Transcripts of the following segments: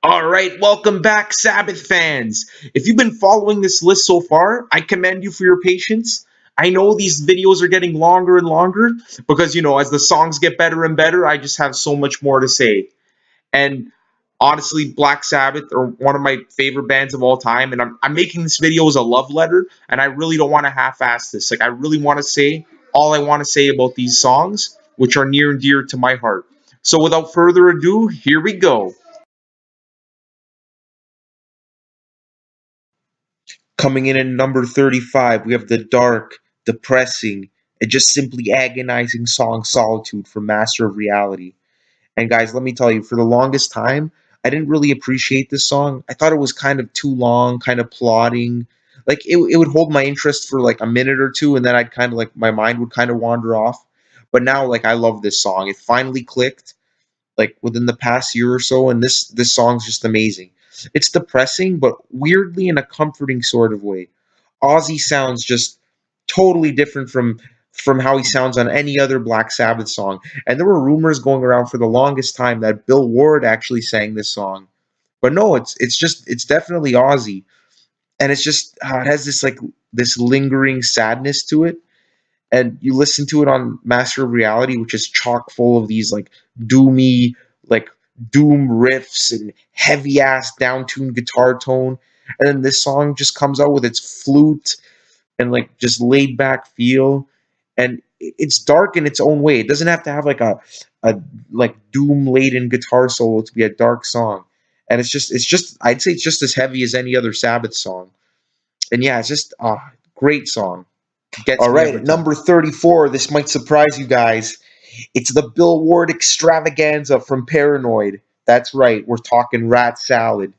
All right, welcome back, Sabbath fans. If you've been following this list so far, I commend you for your patience. I know these videos are getting longer and longer because, as the songs get better and better, I just have so much more to say. And honestly, Black Sabbath are one of my favorite bands of all time. And I'm making this video as a love letter, and I really don't want to half ass this. Like, I really want to say all I want to say about these songs, which are near and dear to my heart. So, without further ado, here we go. Coming in at number 35, we have the dark, depressing, and just simply agonizing song Solitude from Master of Reality. And guys, let me tell you, for the longest time, I didn't really appreciate this song. I thought it was kind of too long, kind of plodding. Like it would hold my interest for like a minute or two, and then I'd kind of like my mind would kind of wander off. But now, like I love this song. It finally clicked like within the past year or so, and this song's just amazing. It's depressing, but weirdly in a comforting sort of way. Ozzy sounds just totally different from how he sounds on any other Black Sabbath song. And there were rumors going around for the longest time that Bill Ward actually sang this song. But no, it's definitely Ozzy. And it's just it has this like this lingering sadness to it. And you listen to it on Master of Reality, which is chock full of these like doomy, like doom riffs and heavy ass downtuned guitar tone. And then this song just comes out with its flute and like just laid back feel. And it's dark in its own way. It doesn't have to have like a like doom laden guitar solo to be a dark song. And it's just I'd say it's just as heavy as any other Sabbath song. And yeah, it's just a great song. Gets All right, at number 34, this might surprise you guys. It's the Bill Ward extravaganza from Paranoid. That's right, we're talking Rat Salad.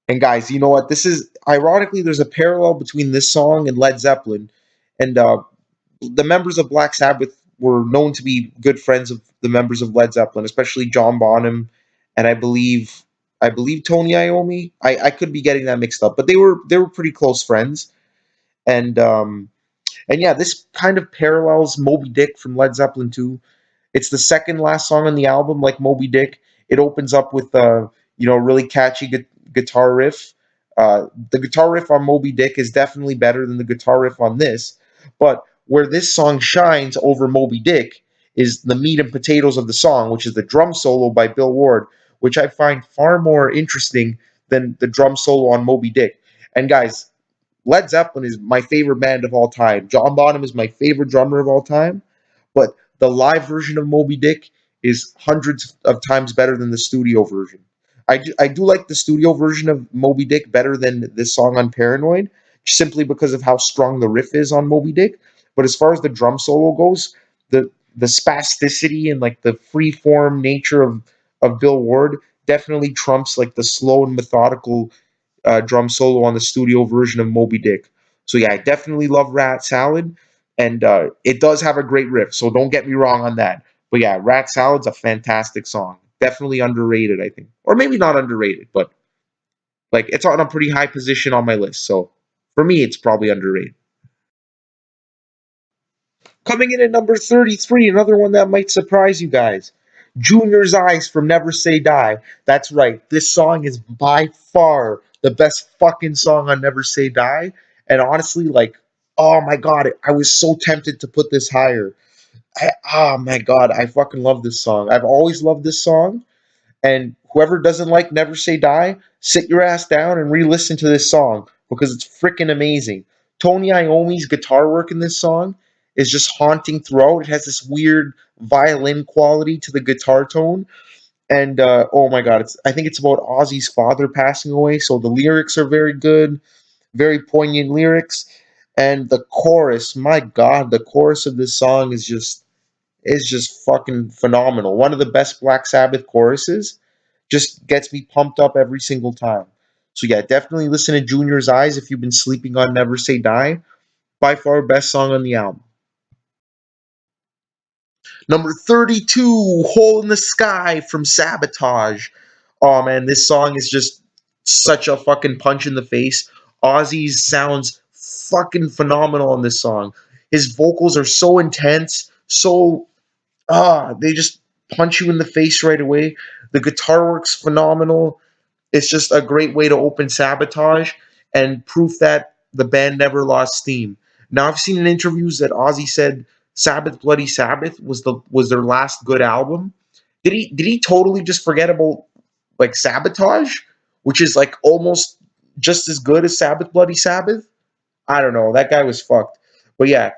And guys, you know what? This is ironically there's a parallel between this song and Led Zeppelin. And the members of Black Sabbath were known to be good friends of the members of Led Zeppelin, especially John Bonham and I believe Tony Iommi. I could be getting that mixed up, but they were pretty close friends. And yeah, this kind of parallels Moby Dick from Led Zeppelin 2. It's the second last song on the album, like Moby Dick. It opens up with really catchy guitar riff. The guitar riff on Moby Dick is definitely better than the guitar riff on this. But where this song shines over Moby Dick is the meat and potatoes of the song, which is the drum solo by Bill Ward, which I find far more interesting than the drum solo on Moby Dick. And guys, Led Zeppelin is my favorite band of all time. John Bonham is my favorite drummer of all time, but the live version of Moby Dick is hundreds of times better than the studio version. I do like the studio version of Moby Dick better than this song on Paranoid, simply because of how strong the riff is on Moby Dick. But as far as the drum solo goes, the spasticity and like the free form nature of Bill Ward definitely trumps like the slow and methodical drum solo on the studio version of Moby Dick. So yeah, I definitely love Rat Salad, and it does have a great riff. So don't get me wrong on that. But yeah, Rat Salad's a fantastic song. Definitely underrated, I think, or maybe not underrated, but like it's on a pretty high position on my list. So for me, it's probably underrated. Coming in at number 33, another one that might surprise you guys. Junior's Eyes from Never Say Die. That's right. This song is by far the best fucking song on Never Say Die. And honestly, like, oh my god, I was so tempted to put this higher. Oh my god, I fucking love this song. I've always loved this song. And whoever doesn't like Never Say Die, sit your ass down and re-listen to this song because it's freaking amazing. Tony Iommi's guitar work in this song is just haunting throughout. It has this weird violin quality to the guitar tone. And oh my god, I think it's about Ozzy's father passing away, so the lyrics are very good, very poignant lyrics. And the chorus, my god, the chorus of this song is just fucking phenomenal. One of the best Black Sabbath choruses. Just gets me pumped up every single time. So yeah, definitely listen to Junior's Eyes if you've been sleeping on Never Say Die. By far best song on the album. Number 32, Hole in the Sky from Sabotage. Oh man, this song is just such a fucking punch in the face. Ozzy sounds fucking phenomenal on this song. His vocals are so intense, so they just punch you in the face right away. The guitar work's phenomenal. It's just a great way to open Sabotage and proof that the band never lost steam. Now I've seen in interviews that Ozzy said Sabbath Bloody Sabbath was their last good album. Did he totally just forget about like Sabotage, which is like almost just as good as Sabbath Bloody Sabbath? I don't know. That guy was fucked. But yeah,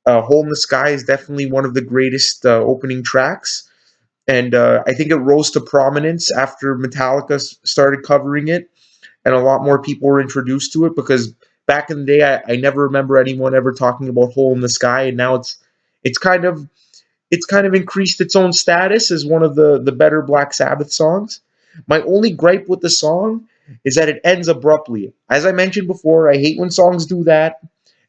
Hole in the Sky is definitely one of the greatest opening tracks. And I think it rose to prominence after Metallica started covering it, and a lot more people were introduced to it. Because back in the day, I never remember anyone ever talking about Hole in the Sky, and now it's kind of it's kind of increased its own status as one of the better Black Sabbath songs. My only gripe with the song is that it ends abruptly. As I mentioned before, I hate when songs do that,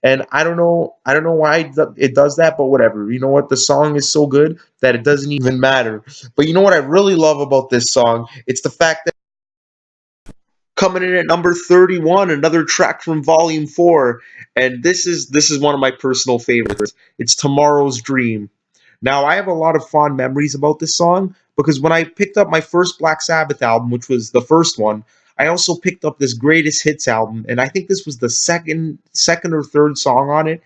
and I don't know why it does that, but whatever. You know what? The song is so good that it doesn't even matter. But you know what I really love about this song? It's the fact that coming in at number 31, another track from Volume 4, and this is one of my personal favorites. It's Tomorrow's Dream. Now, I have a lot of fond memories about this song because when I picked up my first Black Sabbath album, which was the first one, I also picked up this Greatest Hits album, and I think this was the second or third song on it,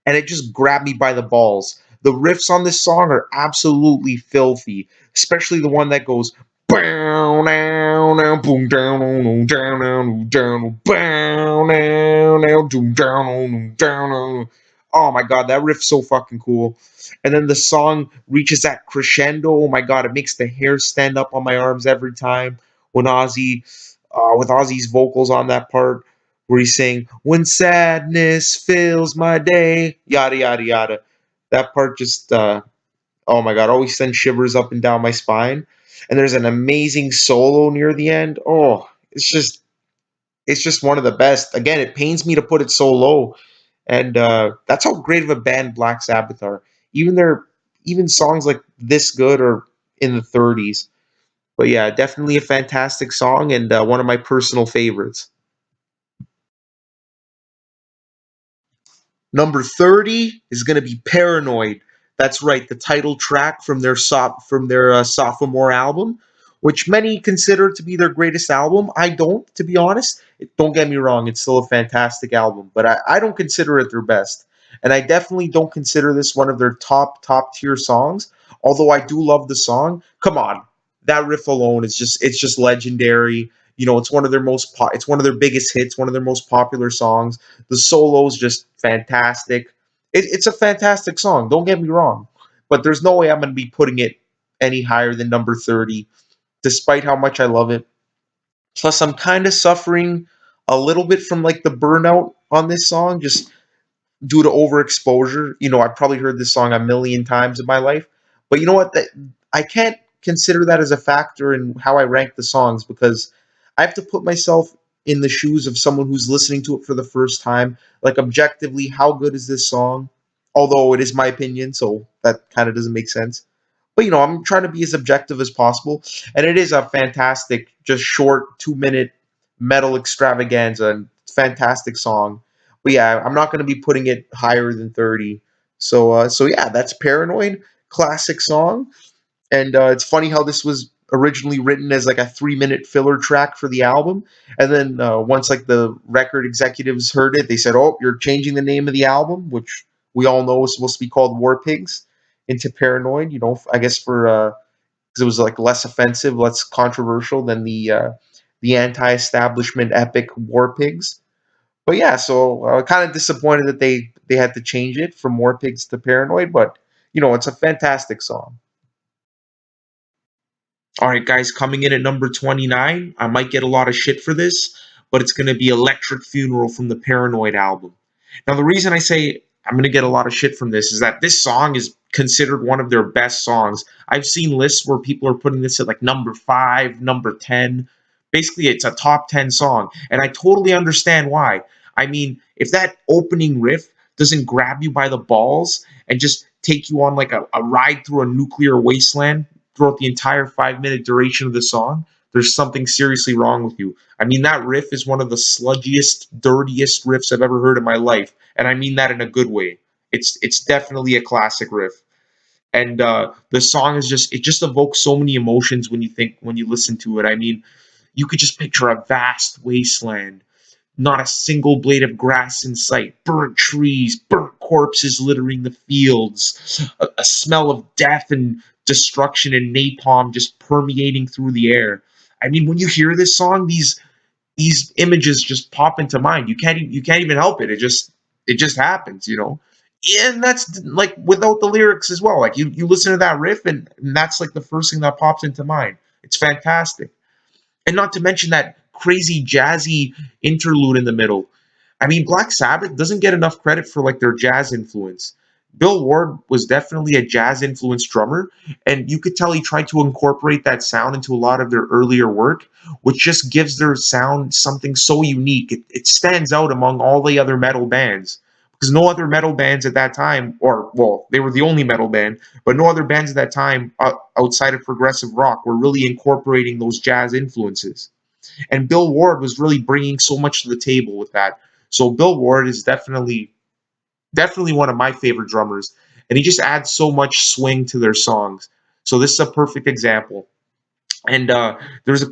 and it just grabbed me by the balls. The riffs on this song are absolutely filthy, especially the one that goes bow now now boom down on down down down bow now now doom down on down on. Oh my god, that riff's so fucking cool. And then the song reaches that crescendo. Oh my god, it makes the hair stand up on my arms every time when with Ozzy's vocals on that part where he's saying, "When sadness fills my day," yada yada yada. That part just, oh my god, always sends shivers up and down my spine. And there's an amazing solo near the end. Oh, it's just one of the best. Again, it pains me to put it so low, and that's how great of a band Black Sabbath are. Even songs like this good are in the 30s. But yeah, definitely a fantastic song and one of my personal favorites. Number 30 is going to be Paranoid. That's right, the title track from their sophomore album, which many consider to be their greatest album. I don't, to be honest. Don't get me wrong, it's still a fantastic album, but I don't consider it their best. And I definitely don't consider this one of their top tier songs, although I do love the song. Come on. That riff alone is just legendary. It's one of their it's one of their biggest hits, one of their most popular songs. The solo's just fantastic. It's a fantastic song. Don't get me wrong, but there's no way I'm going to be putting it any higher than number 30, despite how much I love it. Plus, I'm kind of suffering a little bit from like the burnout on this song, just due to overexposure. I've probably heard this song a million times in my life, but you know what? I can't consider that as a factor in how I rank the songs because I have to put myself in the shoes of someone who's listening to it for the first time. Like objectively, how good is this song? Although it is my opinion, so that kind of doesn't make sense. But I'm trying to be as objective as possible, and it is a fantastic, just short 2-minute metal extravaganza and fantastic song. But yeah, I'm not going to be putting it higher than 30. So yeah, that's Paranoid, classic song, and it's funny how this was originally written as like a 3-minute filler track for the album, and then once like the record executives heard it, they said, "Oh, you're changing the name of the album," which we all know is supposed to be called War Pigs, into Paranoid. I guess for because it was like less offensive, less controversial than the anti-establishment epic War Pigs. But yeah, so kind of disappointed that they had to change it from War Pigs to Paranoid, but it's a fantastic song. All right, guys, coming in at number 29, I might get a lot of shit for this, but it's going to be Electric Funeral from the Paranoid album. Now, the reason I say I'm going to get a lot of shit from this is that this song is considered one of their best songs. I've seen lists where people are putting this at like number 5, number 10. Basically, it's a top 10 song, and I totally understand why. I mean, if that opening riff doesn't grab you by the balls and just take you on like a ride through a nuclear wasteland throughout the entire 5-minute duration of the song, there's something seriously wrong with you. I mean, that riff is one of the sludgiest, dirtiest riffs I've ever heard in my life, and I mean that in a good way. It's definitely a classic riff, and the song is just it just evokes so many emotions when you listen to it. I mean, you could just picture a vast wasteland, not a single blade of grass in sight, burnt trees, burnt corpses littering the fields, a smell of death and destruction and napalm just permeating through the air. I mean, when you hear this song, these images just pop into mind. You can't even help it. It just happens, you know. And that's like without the lyrics as well. Like you listen to that riff and that's like the first thing that pops into mind. It's fantastic. And not to mention that crazy jazzy interlude in the middle. I mean, Black Sabbath doesn't get enough credit for like their jazz influence. Bill Ward was definitely a jazz influenced drummer, and you could tell he tried to incorporate that sound into a lot of their earlier work, which just gives their sound something so unique. It stands out among all the other metal bands because no other metal bands at that time, or well, they were the only metal band, but no other bands at that time outside of progressive rock were really incorporating those jazz influences. And Bill Ward was really bringing so much to the table with that. So Bill Ward is definitely one of my favorite drummers, and he just adds so much swing to their songs. So this is a perfect example. And there's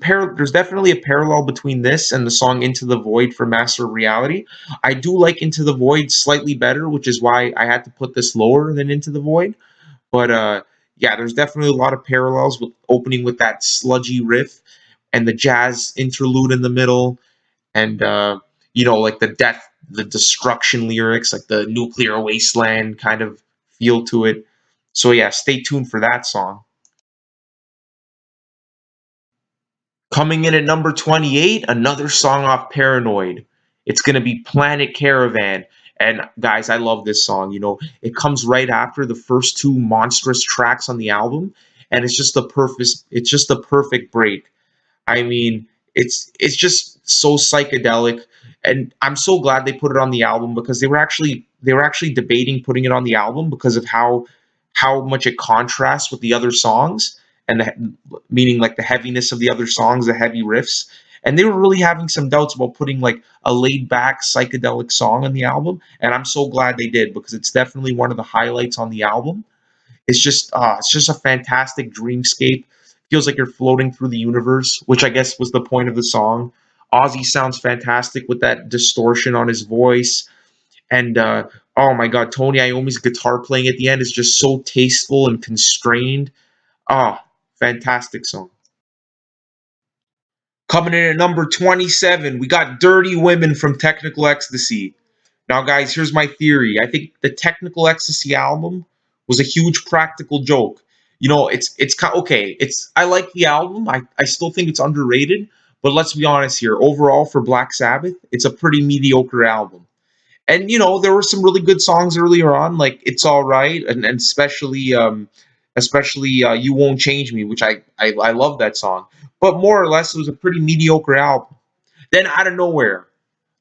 definitely a parallel between this and the song "Into the Void" for Master of Reality. I do like "Into the Void" slightly better, which is why I had to put this lower than "Into the Void." But yeah, there's definitely a lot of parallels with opening with that sludgy riff and the jazz interlude in the middle, and like the destruction lyrics, like the nuclear wasteland kind of feel to it. So yeah, stay tuned for that song. Coming in at number 28, another song off Paranoid. It's gonna be Planet Caravan. And guys, I love this song. It comes right after the first two monstrous tracks on the album, and it's just the perfect break. I mean, it's just so psychedelic, and I'm so glad they put it on the album because they were actually debating putting it on the album because of how much it contrasts with the other songs, and meaning like the heaviness of the other songs, the heavy riffs, and they were really having some doubts about putting like a laid back psychedelic song on the album, and I'm so glad they did because it's definitely one of the highlights on the album. It's just a fantastic dreamscape. Feels like you're floating through the universe, which I guess was the point of the song. Ozzy sounds fantastic with that distortion on his voice, and oh my God, Tony Iommi's guitar playing at the end is just so tasteful and constrained. Ah, fantastic song. Coming in at number 27, we got Dirty Women from Technical Ecstasy. Now, guys, here's my theory. I think the Technical Ecstasy album was a huge practical joke. Okay. I like the album. I still think it's underrated, but let's be honest here. Overall, for Black Sabbath, it's a pretty mediocre album. And there were some really good songs earlier on, like "It's All Right," and especially "You Won't Change Me," which I love that song. But more or less, it was a pretty mediocre album. Then out of nowhere,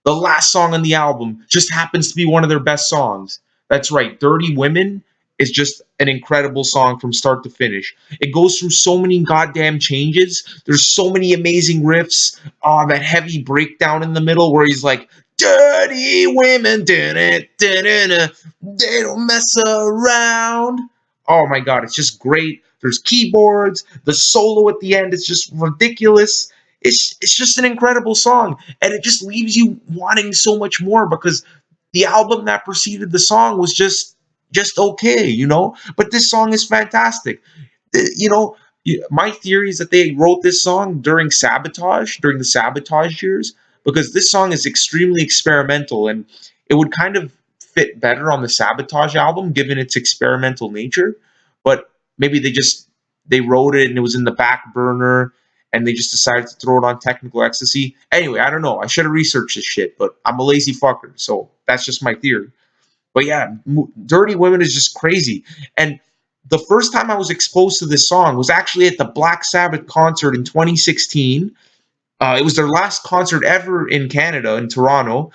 the last song on the album just happens to be one of their best songs. That's right, Dirty Women is just an incredible song from start to finish. It goes through so many goddamn changes. There's so many amazing riffs. Oh, that heavy breakdown in the middle where he's like, "Dirty women, they don't mess around." Oh my God, it's just great. There's keyboards. The solo at the end is just ridiculous. It's just an incredible song, and it just leaves you wanting so much more because the album that preceded the song was just okay, But this song is fantastic. You know, my theory is that they wrote this song during the Sabotage years, because this song is extremely experimental and it would kind of fit better on the Sabotage album given its experimental nature. But maybe they wrote it and it was in the back burner and they just decided to throw it on Technical Ecstasy. Anyway, I don't know. I should have researched this shit, but I'm a lazy fucker, so that's just my theory. But yeah, Dirty Women is just crazy. And the first time I was exposed to this song was actually at the Black Sabbath concert in 2016. It was their last concert ever in Canada, in Toronto.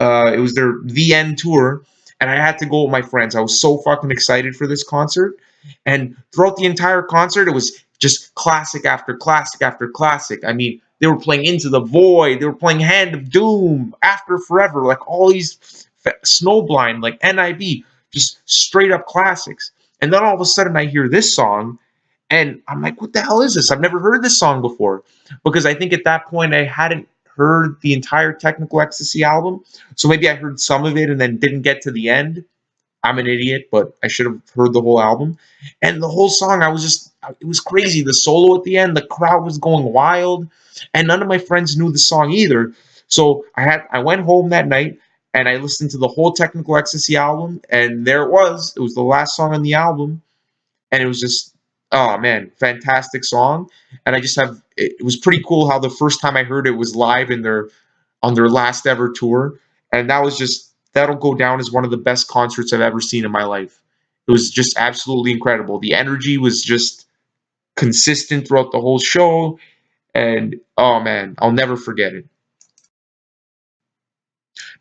It was their The End tour, and I had to go with my friends. I was so fucking excited for this concert. And throughout the entire concert, it was just classic after classic after classic. I mean, they were playing Into the Void, they were playing Hand of Doom, After Forever, like all these Snowblind, like NIB, just straight up classics. And then all of a sudden, I hear this song, And I'm like, what the hell is this? I've never heard this song before. Because I think at that point I hadn't heard the entire Technical Ecstasy album. So maybe I heard some of it and then didn't get to the end. I'm an idiot, but I should have heard the whole album. And the whole song, it was crazy. The solo at the end, the crowd was going wild. And none of my friends knew the song either. So I went home that night and I listened to the whole Technical Ecstasy album. And there it was. It was the last song on the album, and it was just, oh man, fantastic song. And I just have it was pretty cool how the first time I heard it was live in their on their last ever tour, and that'll go down as one of the best concerts I've ever seen in my life. It was just absolutely incredible. The energy was just consistent throughout the whole show, and oh man, I'll never forget it.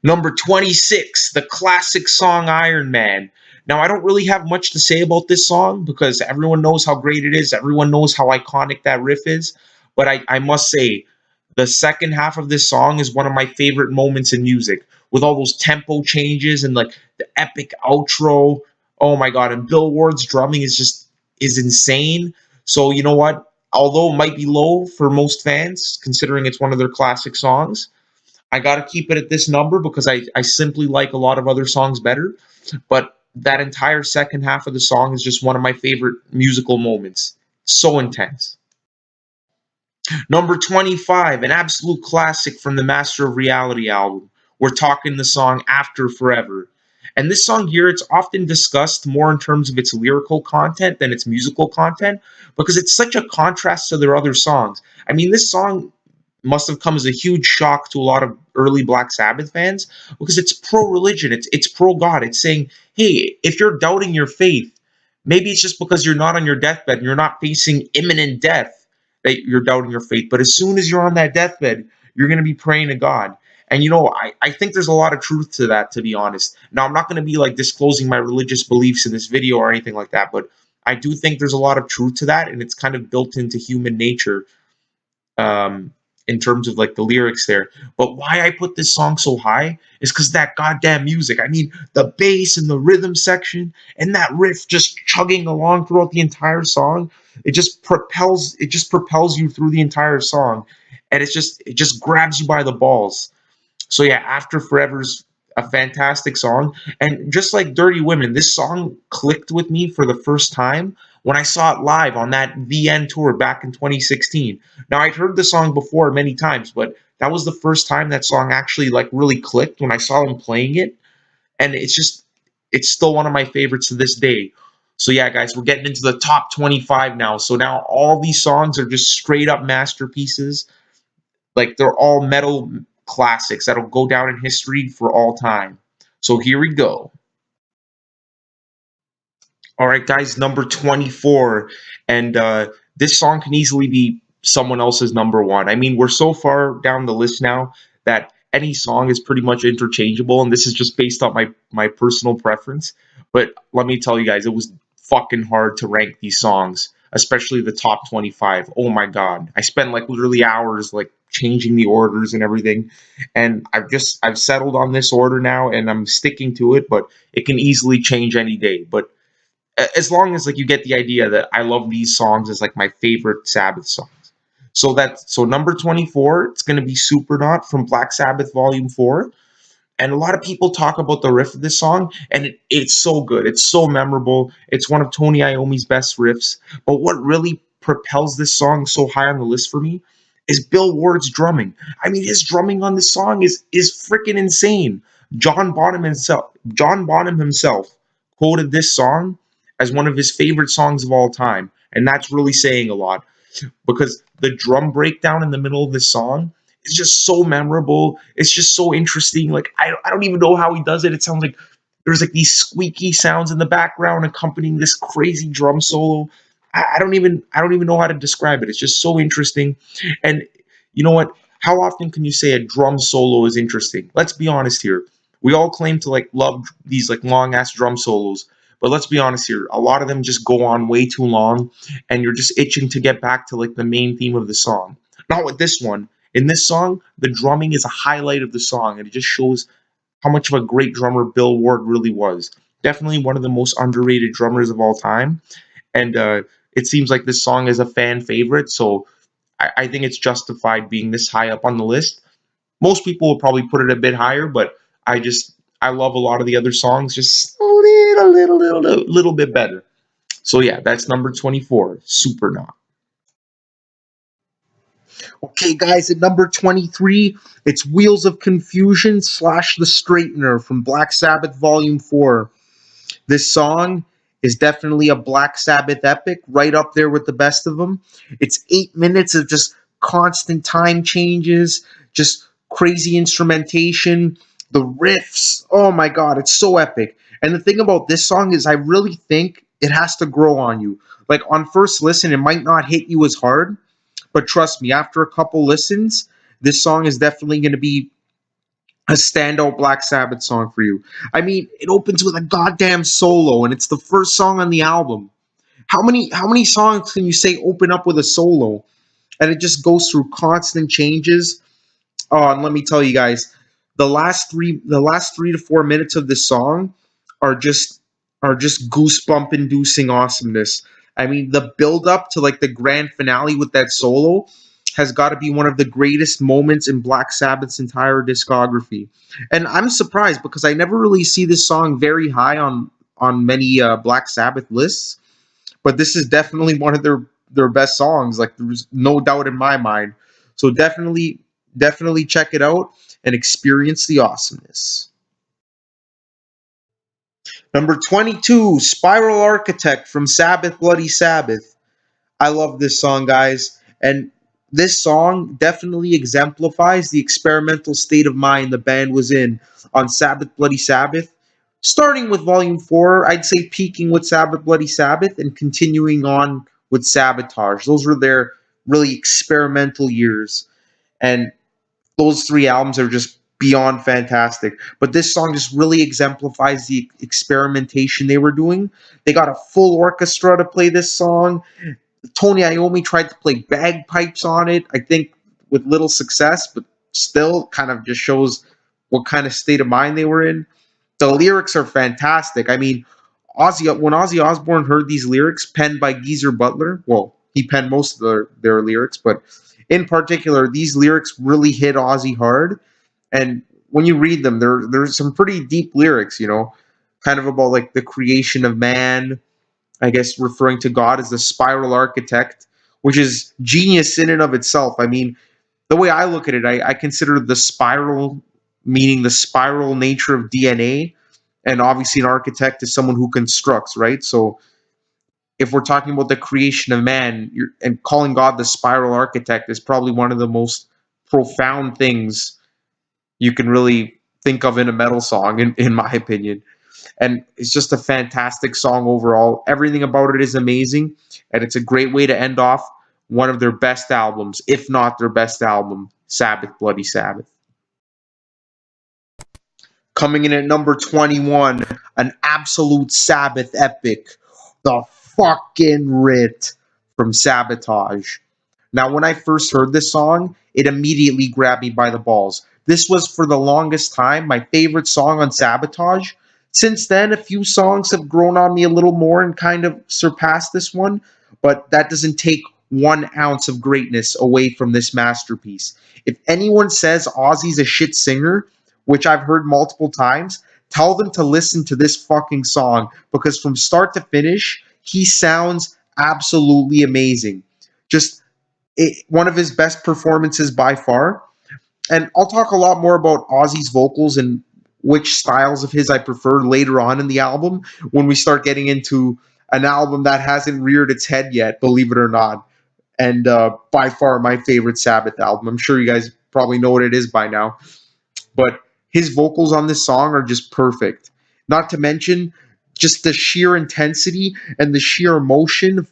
Number 26, the classic song Iron Man. Now, I don't really have much to say about this song because everyone knows how great it is. Everyone knows how iconic that riff is. But I must say, the second half of this song is one of my favorite moments in music with all those tempo changes and like the epic outro. Oh my God. And Bill Ward's drumming is insane. So, you know what? Although it might be low for most fans, considering it's one of their classic songs, I got to keep it at this number because I simply like a lot of other songs better. But that entire second half of the song is just one of my favorite musical moments. So intense. Number 25, an absolute classic from the Master of Reality album. We're talking the song After Forever. And this song here, it's often discussed more in terms of its lyrical content than its musical content because it's such a contrast to their other songs. I mean, this song must have come as a huge shock to a lot of early Black Sabbath fans because it's pro religion, it's pro God. It's saying, hey, if you're doubting your faith, maybe it's just because you're not on your deathbed and you're not facing imminent death that you're doubting your faith. But as soon as you're on that deathbed, you're going to be praying to God. And I think there's a lot of truth to that, to be honest. Now, I'm not going to be like disclosing my religious beliefs in this video or anything like that, but I do think there's a lot of truth to that, and it's kind of built into human nature, in terms of like the lyrics there. But why I put this song so high is because that goddamn music. I mean, the bass and the rhythm section and that riff just chugging along throughout the entire song. It just propels you through the entire song, and it just grabs you by the balls. So yeah, After Forever's a fantastic song. And just like Dirty Women, this song clicked with me for the first time when I saw it live on that VN tour back in 2016. Now I'd heard the song before many times, but that was the first time that song actually like really clicked when I saw them playing it. And it's still one of my favorites to this day. So yeah, guys, we're getting into the top 25 now. So now all these songs are just straight up masterpieces. Like they're all metal classics that'll go down in history for all time. So here we go. All right, guys, number 24. And this song can easily be someone else's number one. I mean, we're so far down the list now that any song is pretty much interchangeable, and this is just based on my personal preference. But let me tell you guys, it was fucking hard to rank these songs, especially the top 25. Oh my god. I spent like literally hours like changing the orders and everything. And I've settled on this order now and I'm sticking to it, but it can easily change any day. But as long as like you get the idea that I love these songs as like my favorite Sabbath songs. So number 24, it's gonna be Supernaut from Black Sabbath Volume 4. And a lot of people talk about the riff of this song, and it's so good. It's so memorable. It's one of Tony Iommi's best riffs. But what really propels this song so high on the list for me is Bill Ward's drumming. I mean, his drumming on this song is freaking insane. John Bonham himself quoted this song as one of his favorite songs of all time, and that's really saying a lot because the drum breakdown in the middle of this song is just so memorable. It's just so interesting. Like I don't even know how he does it. It sounds like there's like these squeaky sounds in the background accompanying this crazy drum solo. I don't even know how to describe it. It's just so interesting. And you know what? How often can you say a drum solo is interesting? Let's be honest here. We all claim to like love these like long ass drum solos, but let's be honest here. A lot of them just go on way too long, and you're just itching to get back to like the main theme of the song. Not with this one. In this song, the drumming is a highlight of the song, and it just shows how much of a great drummer Bill Ward really was. Definitely one of the most underrated drummers of all time. And it seems like this song is a fan favorite, so I think it's justified being this high up on the list. Most people will probably put it a bit higher, but I love a lot of the other songs just a little bit better. So yeah, that's number 24, Supernaut. Okay, guys, at number 23, it's Wheels of Confusion slash The Straightener from Black Sabbath Volume 4. This song is definitely a Black Sabbath epic, right up there with the best of them. It's 8 minutes of just constant time changes, just crazy instrumentation, the riffs. Oh my god, it's so epic. And the thing about this song is, I really think it has to grow on you. Like, on first listen, it might not hit you as hard, but trust me, after a couple listens, this song is definitely going to be a standout Black Sabbath song for you. I mean, it opens with a goddamn solo, and it's the first song on the album. How many songs can you say open up with a solo? And it just goes through constant changes. Oh, and let me tell you guys, the last 3 to 4 minutes of this song are just goosebump inducing awesomeness. I mean, the build up to like the grand finale with that solo has got to be one of the greatest moments in Black Sabbath's entire discography. And I'm surprised because I never really see this song very high on many Black Sabbath lists, but this is definitely one of their best songs. Like, there's no doubt in my mind. So definitely check it out and experience the awesomeness. Number 22, Spiral Architect from Sabbath Bloody Sabbath. I love this song, guys. And this song definitely exemplifies the experimental state of mind the band was in on Sabbath Bloody Sabbath. Starting with Volume 4, I'd say peaking with Sabbath Bloody Sabbath and continuing on with Sabotage. Those were their really experimental years. And those 3 albums are just beyond fantastic. But this song just really exemplifies the experimentation they were doing. They got a full orchestra to play this song. Tony Iommi tried to play bagpipes on it, I think with little success, but still kind of just shows what kind of state of mind they were in. The lyrics are fantastic. I mean, when Ozzy Osbourne heard these lyrics penned by Geezer Butler, well, he penned most of their lyrics, but in particular, these lyrics really hit Ozzy hard. And when you read them, there's some pretty deep lyrics, kind of about like the creation of man, I guess referring to God as the spiral architect, which is genius in and of itself. I mean, the way I look at it, I consider the spiral, meaning the spiral nature of DNA, and obviously an architect is someone who constructs, right? So if we're talking about the creation of man, and calling God the spiral architect is probably one of the most profound things you can really think of in a metal song, in my opinion. And it's just a fantastic song overall. Everything about it is amazing, and it's a great way to end off one of their best albums, if not their best album, Sabbath Bloody Sabbath. Coming in at number 21, an absolute Sabbath epic, The Fucking Writ from Sabotage. Now, when I first heard this song, it immediately grabbed me by the balls. This was, for the longest time, my favorite song on Sabotage. Since then, a few songs have grown on me a little more and kind of surpassed this one, but that doesn't take 1 ounce of greatness away from this masterpiece. If anyone says Ozzy's a shit singer, which I've heard multiple times, tell them to listen to this fucking song, because from start to finish, he sounds absolutely amazing. Just one of his best performances by far. And I'll talk a lot more about Ozzy's vocals and which styles of his I prefer later on in the album, when we start getting into an album that hasn't reared its head yet, believe it or not. And by far my favorite Sabbath album. I'm sure you guys probably know what it is by now. But his vocals on this song are just perfect. Not to mention just the sheer intensity and the sheer emotion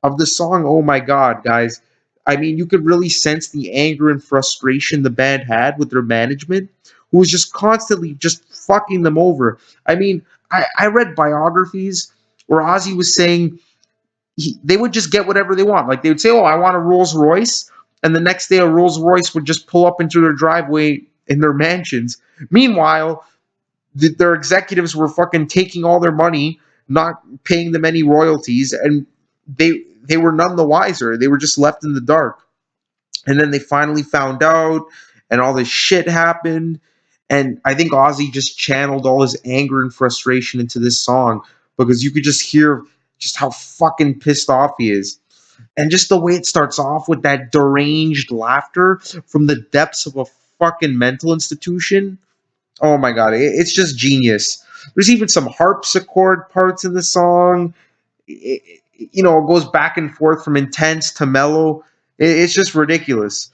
of the song. Oh my God, guys. I mean, you could really sense the anger and frustration the band had with their management, who was just constantly just fucking them over. I mean, I read biographies where Ozzy was saying they would just get whatever they want. Like, they would say, "Oh, I want a Rolls Royce," and the next day a Rolls Royce would just pull up into their driveway in their mansions. Meanwhile, their executives were fucking taking all their money, not paying them any royalties, and they were none the wiser. They were just left in the dark. And then they finally found out, and all this shit happened. And I think Ozzy just channeled all his anger and frustration into this song because you could just hear just how fucking pissed off he is. And just the way it starts off with that deranged laughter from the depths of a fucking mental institution. Oh my god, it's just genius. There's even some harpsichord parts in the song. It goes back and forth from intense to mellow. It's just ridiculous.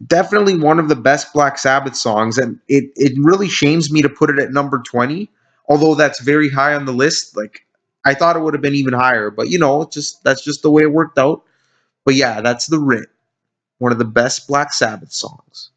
Definitely one of the best Black Sabbath songs, and it really shames me to put it at number 20, although that's very high on the list. Like, I thought it would have been even higher, but that's just the way it worked out. But yeah, that's The Writ, one of the best Black Sabbath songs.